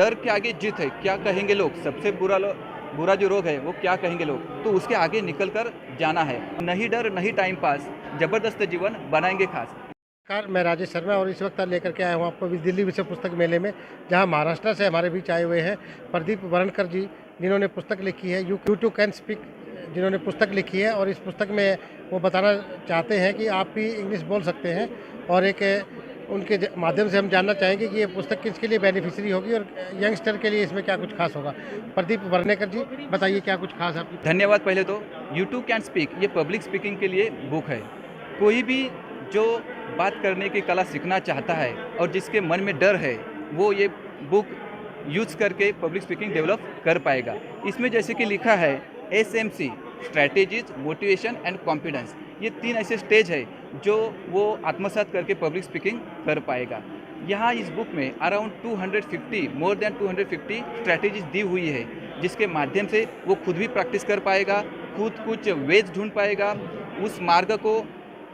डर के आगे जीत है, क्या कहेंगे लोग, सबसे बुरा जो रोग है वो क्या कहेंगे लोग, तो उसके आगे निकल कर जाना है। नहीं डर नहीं टाइम पास, जबरदस्त जीवन बनाएंगे खास। नमस्कार, मैं राजेश शर्मा और इस वक्त लेकर के आया हूँ आपको दिल्ली विश्व पुस्तक मेले में, जहाँ महाराष्ट्र से हमारे बीच आए हुए हैं प्रदीप वरणकर जी, जिन्होंने पुस्तक लिखी है यू टू कैन स्पीक, जिन्होंने पुस्तक लिखी है। और इस पुस्तक में वो बताना चाहते हैं कि आप भी इंग्लिश बोल सकते हैं, और एक उनके माध्यम से हम जानना चाहेंगे कि ये पुस्तक किसके लिए बेनिफिशियरी होगी और यंगस्टर के लिए इसमें क्या कुछ खास होगा। प्रदीप वरणकर जी, बताइए क्या कुछ खास आपकी। धन्यवाद। पहले तो यू टू कैन स्पीक ये पब्लिक स्पीकिंग के लिए बुक है। कोई भी जो बात करने की कला सीखना चाहता है और जिसके मन में डर है, वो ये बुक यूज करके पब्लिक स्पीकिंग डेवलप कर पाएगा। इसमें जैसे कि लिखा है SMC strategies, motivation and confidence, ये 3 ऐसे स्टेज है जो वो आत्मसात करके पब्लिक स्पीकिंग कर पाएगा। यहाँ इस बुक में अराउंड 250 मोर देन 250 स्ट्रैटेजीज दी हुई है, जिसके माध्यम से वो खुद भी प्रैक्टिस कर पाएगा, खुद कुछ वेज ढूंढ पाएगा, उस मार्ग को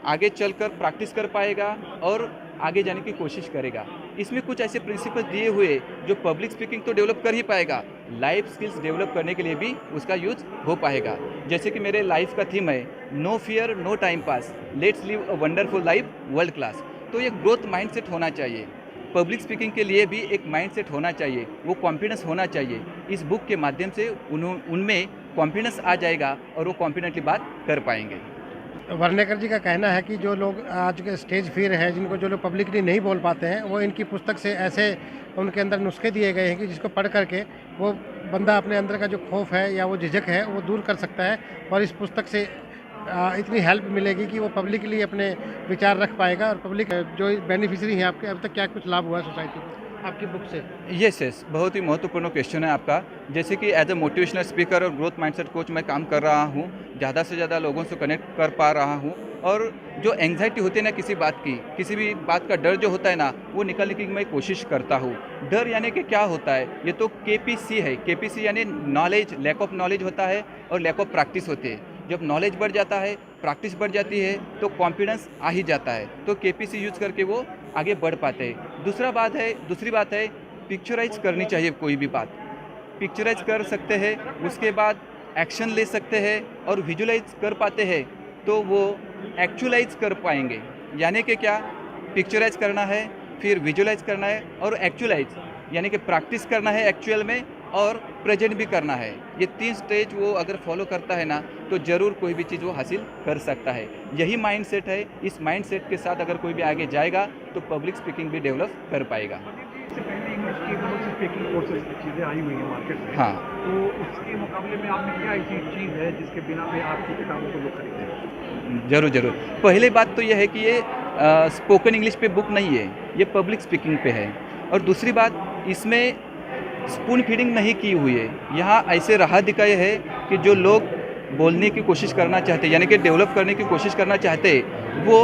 आगे चलकर प्रैक्टिस कर पाएगा और आगे जाने की कोशिश करेगा। इसमें कुछ ऐसे प्रिंसिपल दिए हुए जो पब्लिक स्पीकिंग तो डेवलप कर ही पाएगा, लाइफ स्किल्स डेवलप करने के लिए भी उसका यूज हो पाएगा। जैसे कि मेरे लाइफ का थीम है no fear no time pass, let's live a wonderful life world class. तो ये ग्रोथ माइंडसेट होना चाहिए, पब्लिक स्पीकिंग के लिए भी एक माइंडसेट होना चाहिए, वो कॉन्फिडेंस होना चाहिए। इस बुक के माध्यम से उनमें कॉन्फिडेंस आ जाएगा और वो कॉन्फिडेंटली बात कर पाएंगे। वर्णेकर जी का कहना है कि जो लोग आज के स्टेज फियर है, जिनको जो लोग पब्लिकली नहीं बोल पाते हैं, वो इनकी पुस्तक से ऐसे उनके अंदर नुस्खे दिए गए हैं कि जिसको पढ़ करके वो बंदा अपने अंदर का जो खौफ है या वो झिझक है वो दूर कर सकता है। और इस पुस्तक से इतनी हेल्प मिलेगी कि वो पब्लिकली अपने विचार रख पाएगा। और पब्लिक जो बेनिफिशियरी हैं आपके, अब तक क्या कुछ लाभ हुआ है सोसाइटी को आपकी बुक से? यस, बहुत ही महत्वपूर्ण क्वेश्चन है आपका। जैसे कि एज अ मोटिवेशनल स्पीकर और ग्रोथ माइंडसेट कोच मैं काम कर रहा हूँ, ज़्यादा से ज़्यादा लोगों से कनेक्ट कर पा रहा हूँ। और जो एंग्जाइटी होती है ना किसी बात की, किसी भी बात का डर जो होता है ना, वो निकालने की मैं कोशिश करता हूँ। डर यानी कि क्या होता है, ये तो KPC है। KPC यानी नॉलेज, लैक ऑफ नॉलेज होता है और लैक ऑफ प्रैक्टिस होती है। जब नॉलेज बढ़ जाता है, प्रैक्टिस बढ़ जाती है, तो कॉन्फिडेंस आ ही जाता है। तो KPC यूज करके वो आगे बढ़ पाते हैं। दूसरी बात है पिक्चराइज करनी चाहिए। कोई भी बात पिक्चराइज कर सकते हैं, उसके बाद एक्शन ले सकते हैं और विजुलाइज कर पाते हैं, तो वो एक्चुअलाइज कर पाएंगे। यानी कि क्या, पिक्चराइज करना है, फिर विजुलाइज करना है और एक्चुअलाइज यानी कि प्रैक्टिस करना है एक्चुअल में, और प्रेजेंट भी करना है। ये 3 स्टेज वो अगर फॉलो करता है ना, तो ज़रूर कोई भी चीज़ वो हासिल कर सकता है। यही माइंडसेट है। इस माइंडसेट के साथ अगर कोई भी आगे जाएगा तो पब्लिक स्पीकिंग भी डेवलप कर पाएगा। इससे पहले इंग्लिश की बहुत सी स्पीकिंग कोर्सेज की चीज़ें आई हुई हैं मार्केट में। हाँ, तो उसके मुकाबले में आपने क्या ऐसी चीज़ है जिसके बिना पे आपकी किताबों को लोग खरीदें? ज़रूर। पहली बात तो यह है कि ये स्पोकन इंग्लिश पे बुक नहीं है, ये पब्लिक स्पीकिंग पे है। और दूसरी बात, इसमें स्पून फीडिंग नहीं की हुई है। यहाँ ऐसे राह दिखाए है कि जो लोग बोलने की कोशिश करना चाहते हैं, यानी कि डेवलप करने की कोशिश करना चाहते हैं, वो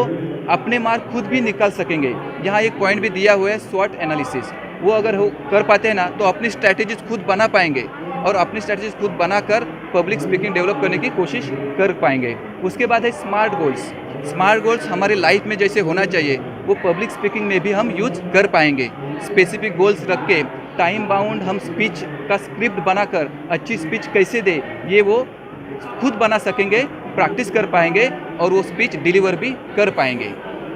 अपने मार्क खुद भी निकाल सकेंगे। यहाँ एक पॉइंट भी दिया हुआ है स्वॉट एनालिसिस, वो अगर कर पाते हैं ना, तो अपनी स्ट्रैटेजीज खुद बना पाएंगे और अपनी स्ट्रैटेजीज खुद बनाकर पब्लिक स्पीकिंग डेवलप करने की कोशिश कर पाएंगे। उसके बाद है स्मार्ट गोल्स हमारे लाइफ में जैसे होना चाहिए, वो पब्लिक स्पीकिंग में भी हम यूज कर पाएंगे। स्पेसिफिक गोल्स रख के टाइम बाउंड हम स्पीच का स्क्रिप्ट बनाकर अच्छी स्पीच कैसे दे, ये वो खुद बना सकेंगे, प्रैक्टिस कर पाएंगे और वो स्पीच डिलीवर भी कर पाएंगे।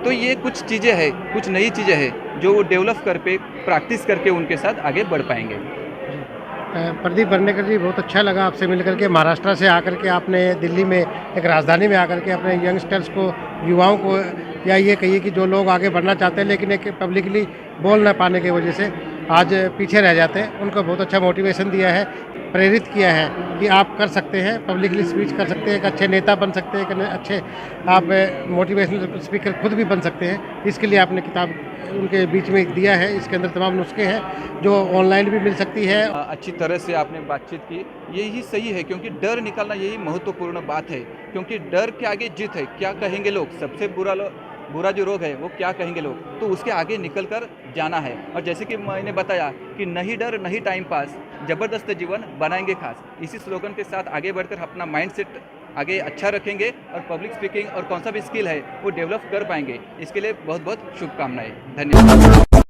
तो ये कुछ चीज़ें हैं, कुछ नई चीज़ें हैं जो वो डेवलप कर पे प्रैक्टिस करके उनके साथ आगे बढ़ पाएंगे। प्रदीप वर्णेकर जी, बहुत अच्छा लगा आपसे मिलकर के। महाराष्ट्र से आकर के आपने दिल्ली में एक राजधानी में आकर के अपने यंगस्टर्स को, युवाओं को, या ये कहिए कि जो लोग आगे बढ़ना चाहते हैं लेकिन एक पब्लिकली बोल ना पाने की वजह से आज पीछे रह जाते हैं, उनको बहुत अच्छा मोटिवेशन दिया है, प्रेरित किया है कि आप कर सकते हैं, पब्लिकली स्पीच कर सकते हैं, एक अच्छे नेता बन सकते हैं, एक अच्छे आप मोटिवेशनल स्पीकर खुद भी बन सकते हैं। इसके लिए आपने किताब उनके बीच में दिया है। इसके अंदर तमाम नुस्खे हैं जो ऑनलाइन भी मिल सकती है। अच्छी तरह से आपने बातचीत की, यही सही है, क्योंकि डर निकालना यही महत्वपूर्ण बात है। क्योंकि डर के आगे जीत है, क्या कहेंगे लोग, सबसे बुरा जो रोग है वो क्या कहेंगे लोग, तो उसके आगे निकल कर जाना है। और जैसे कि मैंने बताया कि नहीं डर नहीं टाइम पास, जबरदस्त जीवन बनाएंगे खास। इसी स्लोगन के साथ आगे बढ़कर अपना माइंडसेट आगे अच्छा रखेंगे और पब्लिक स्पीकिंग और कौन सा भी स्किल है वो डेवलप कर पाएंगे। इसके लिए बहुत बहुत शुभकामनाएं। धन्यवाद।